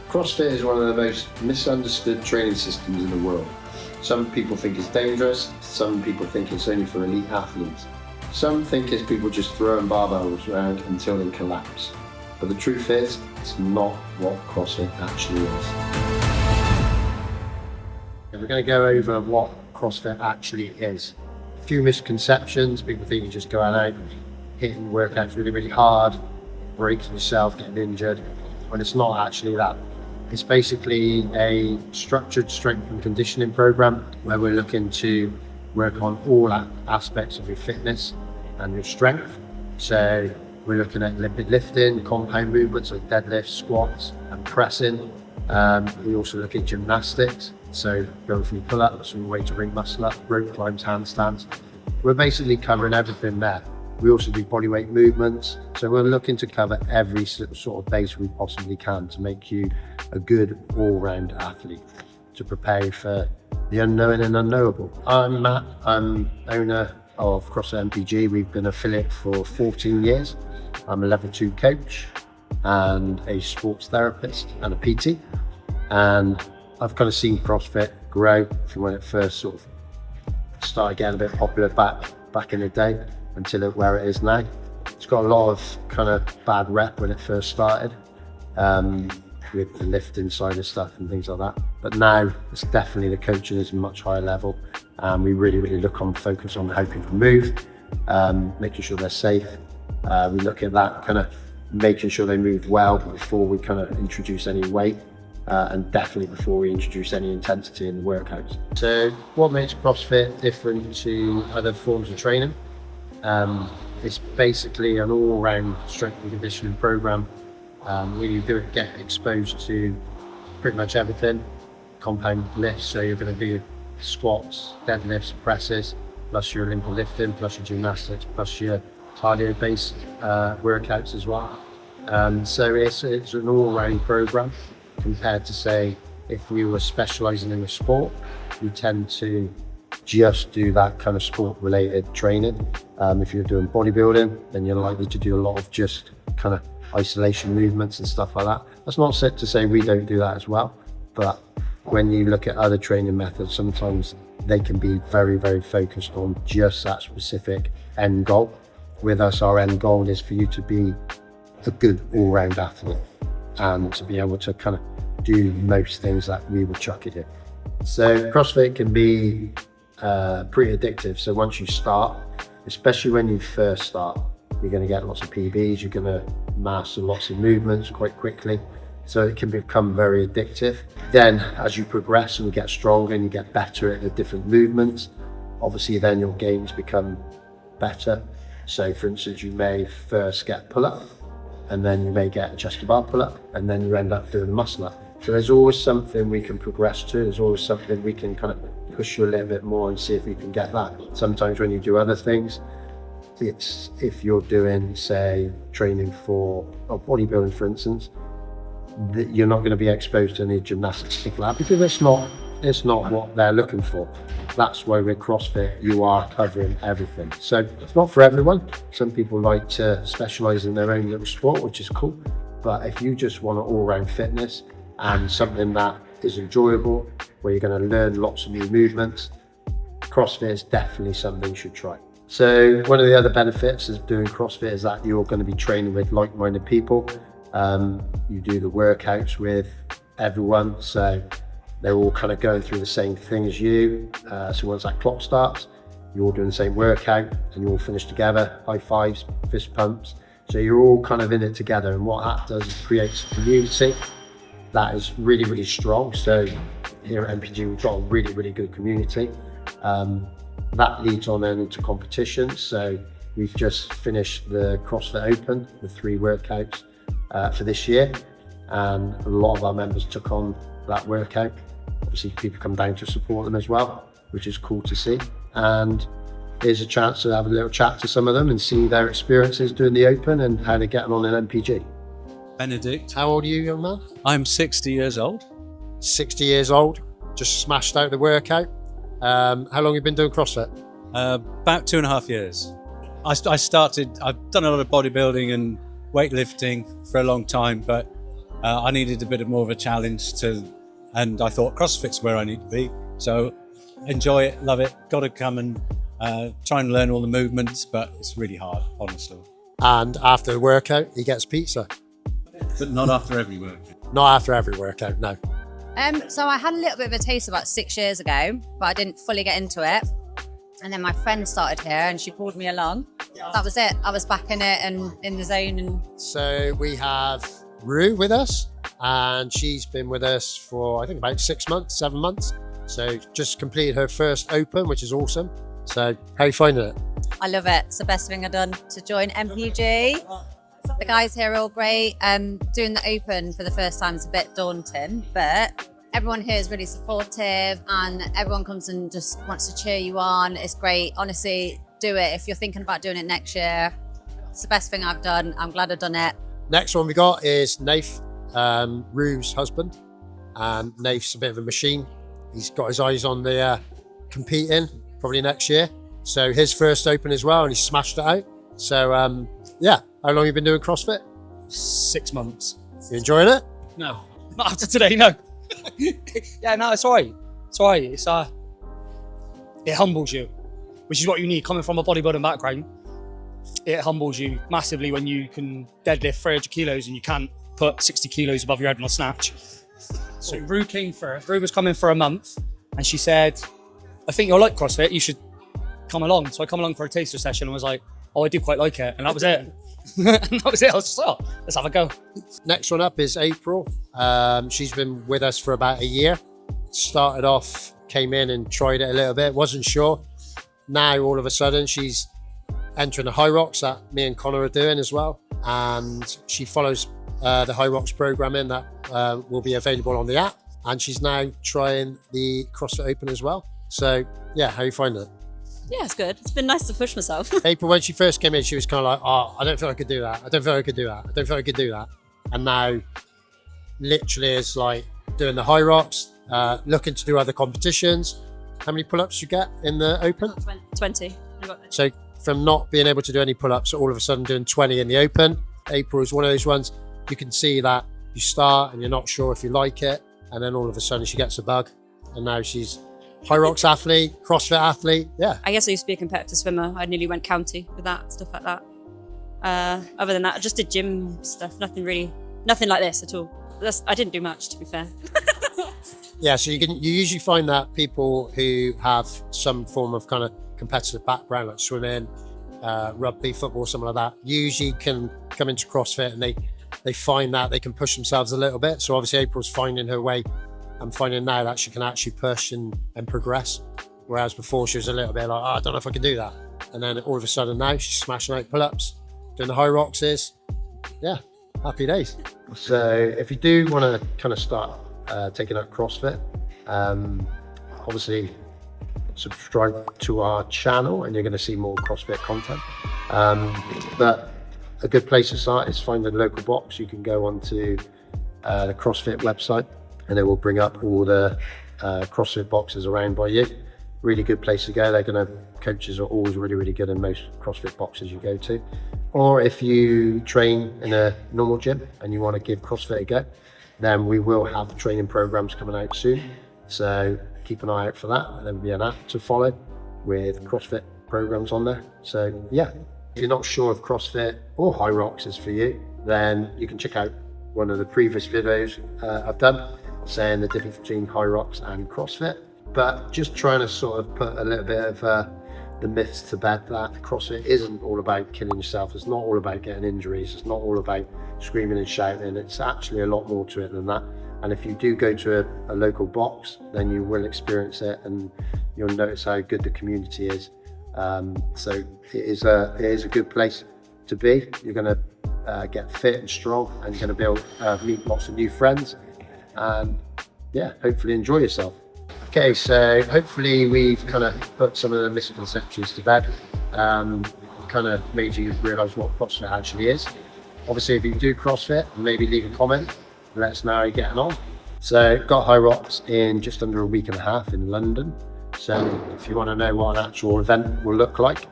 CrossFit is one of the most misunderstood training systems in the world. Some people think it's dangerous, some people think it's only for elite athletes. Some think it's people just throwing barbells around until they collapse. But the truth is, it's not what CrossFit actually is. We're going to go over what CrossFit actually is. A few misconceptions. People think you just go out, hitting workouts really hard, breaking yourself, getting injured, when it's not actually that. It's basically a structured strength and conditioning program where we're looking to work on all aspects of your fitness and your strength. So we're looking at lifting, compound movements like deadlifts, squats and pressing. We also look at gymnastics, so going from pull-ups all the way to ring muscle up, rope climbs, handstands. We're basically covering everything there. We also do bodyweight movements, so we're looking to cover every sort of base we possibly can to make you a good all-round athlete, to prepare you for the unknown and unknowable. I'm Matt, I'm owner of CrossFit MPG. We've been affiliate for 14 years. I'm a level 2 coach and a sports therapist and a PT. And I've kind of seen CrossFit grow from when it first sort of started getting a bit popular back in the day until where it is now. It's got a lot of kind of bad rep when it first started, with the lifting side of stuff and things like that. But now it's definitely, the coaching is a much higher level, and we really focus on helping people move, making sure they're safe. We look at that kind of making sure they move well before we kind of introduce any weight, and definitely before we introduce any intensity in the workouts. So what makes CrossFit different to other forms of training? It's basically an all-round strength and conditioning program. Where you get exposed to pretty much everything. Compound lifts, so you're going to do squats, deadlifts, presses, plus your Olympic lifting, plus your gymnastics, plus your cardio-based workouts as well. So it's an all-round program compared to, say, if you were specialising in a sport, you tend to just do that kind of sport-related training. If you're doing bodybuilding, then you're likely to do a lot of just kind of isolation movements and stuff like that. That's not said to say we don't do that as well, but when you look at other training methods, sometimes they can be very focused on just that specific end goal. With us, our end goal is for you to be a good all-round athlete and to be able to kind of do most things that we would chuck at you. So CrossFit can be pretty addictive. So once you start, especially when you first start, you're going to get lots of PBs, you're going to master lots of movements quite quickly. So it can become very addictive. Then as you progress and you get stronger and you get better at the different movements, obviously then your gains become better. So for instance, you may first get pull-up, and then you may get a chest to bar pull-up, and then you end up doing muscle up. So there's always something we can progress to. There's always something we can kind of push you a little bit more and see if we can get that. Sometimes when you do other things, it's if you're doing, say, training for bodybuilding, for instance, that you're not going to be exposed to any gymnastics like that, because it's not what they're looking for. That's why with CrossFit you are covering everything. So it's not for everyone. Some people like to specialize in their own little sport, which is cool. But if you just want an all-round fitness and something that is enjoyable, where you're going to learn lots of new movements, CrossFit is definitely something you should try. So one of the other benefits of doing CrossFit is that you're going to be training with like-minded people. You do the workouts with everyone, so they're all kind of going through the same thing as you. So once that clock starts, you're all doing the same workout and you all finish together, high fives, fist pumps. So you're all kind of in it together, and what that does is creates a community that is really strong. So here at MPG, we've got a really good community. That leads on then into competitions. So we've just finished the CrossFit Open with 3 workouts for this year, and a lot of our members took on that workout. Obviously people come down to support them as well, which is cool to see. And here's a chance to have a little chat to some of them and see their experiences doing the Open and how they're getting on in MPG. Benedict. How old are you, young man? I'm 60 years old. 60 years old, just smashed out the workout. How long have you been doing CrossFit? About 2.5 years. I've done a lot of bodybuilding and weightlifting for a long time, but I needed a bit more of a challenge and I thought CrossFit's where I need to be. So enjoy it, love it, got to come and try and learn all the movements, but it's really hard, honestly. And after the workout, he gets pizza. But not after every workout. Not after every workout, no. So I had a little bit of a taste about 6 years ago, but I didn't fully get into it. And then my friend started here and she pulled me along. That was it. I was back in it and in the zone. And So we have Rue with us, and she's been with us for, I think, about 6 months, 7 months. So just completed her first open, which is awesome. So how are you finding it? I love it. It's the best thing I've done to join MPG. The guys here are all great. Doing the open for the first time is a bit daunting, but everyone here is really supportive and everyone comes and just wants to cheer you on. It's great. Honestly, do it. If you're thinking about doing it next year, it's the best thing I've done. I'm glad I've done it. Next one we got is Nath, Rue's husband. And Nath's a bit of a machine. He's got his eyes on the competing probably next year. So his first open as well, and he smashed it out. So yeah, how long have you been doing CrossFit? 6 months. You enjoying it? No, not after today, no. Yeah, no, it's all right. It's all right. It's it humbles you, which is what you need coming from a bodybuilding background. It humbles you massively when you can deadlift 300 kilos and you can't put 60 kilos above your head on a snatch. So Rue came first. Rue was coming for a month and she said, I think you'll like CrossFit, you should come along. So I come along for a taster session and was like, oh, I do quite like it. And that was it. And that was it. I was just like, oh, let's have a go. Next one up is April. She's been with us for about a year. Started off, came in and tried it a little bit, wasn't sure. Now, all of a sudden, she's entering the HYROX that me and Connor are doing as well. And she follows the HYROX programming that will be available on the app. And she's now trying the CrossFit Open as well. So yeah, how are you finding it? Yeah, it's good. It's been nice to push myself. April, when she first came in, she was kind of like, oh, I don't feel I could do that. I don't feel I could do that. I don't feel I could do that. And now literally is like doing the HYROX, looking to do other competitions. How many pull-ups you get in the Open? 20. I got it. So from not being able to do any pull-ups, all of a sudden doing 20 in the Open. April is one of those ones, you can see that you start and you're not sure if you like it. And then all of a sudden she gets a bug. And now she's HYROX athlete, CrossFit athlete, yeah. I guess I used to be a competitive swimmer. I nearly went county with that, stuff like that. Other than that, I just did gym stuff. Nothing like this at all. I didn't do much, to be fair. Yeah, so you usually find that people who have some form of kind of competitive background, like swimming, rugby, football, something like that, usually can come into CrossFit and they find that they can push themselves a little bit. So obviously April's finding her way. I'm finding now that she can actually push and progress. Whereas before she was a little bit like, oh, I don't know if I can do that. And then all of a sudden now she's smashing out pull-ups, doing the HYROXes. Yeah, happy days. So if you do want to kind of start taking up CrossFit, obviously subscribe to our channel and you're going to see more CrossFit content. But a good place to start is find a local box. You can go onto the CrossFit website and it will bring up all the CrossFit boxes around by you. Really good place to go. Coaches are always really, really good in most CrossFit boxes you go to. Or if you train in a normal gym and you want to give CrossFit a go, then we will have training programs coming out soon. So keep an eye out for that. And there will be an app to follow with CrossFit programs on there. So yeah, if you're not sure if CrossFit or HYROX is for you, then you can check out one of the previous videos I've done saying the difference between HYROX and CrossFit, but just trying to sort of put a little bit of the myths to bed that CrossFit isn't all about killing yourself. It's not all about getting injuries. It's not all about screaming and shouting. It's actually a lot more to it than that. And if you do go to a local box, then you will experience it and you'll notice how good the community is. So it is a good place to be. You're going to get fit and strong, and you're going to be able to meet lots of new friends. And yeah, hopefully enjoy yourself. Okay, so hopefully we've kind of put some of the misconceptions to bed, kind of made you realise what CrossFit actually is. Obviously, if you do CrossFit, maybe leave a comment, let us know how you're getting on. So got HYROX in just under a week and a half in London. So if you want to know what an actual event will look like,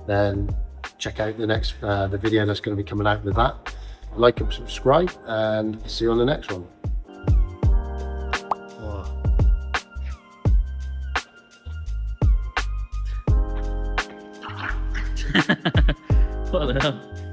then check out the next the video that's going to be coming out with that. like and subscribe, and see you on the next one. What the hell?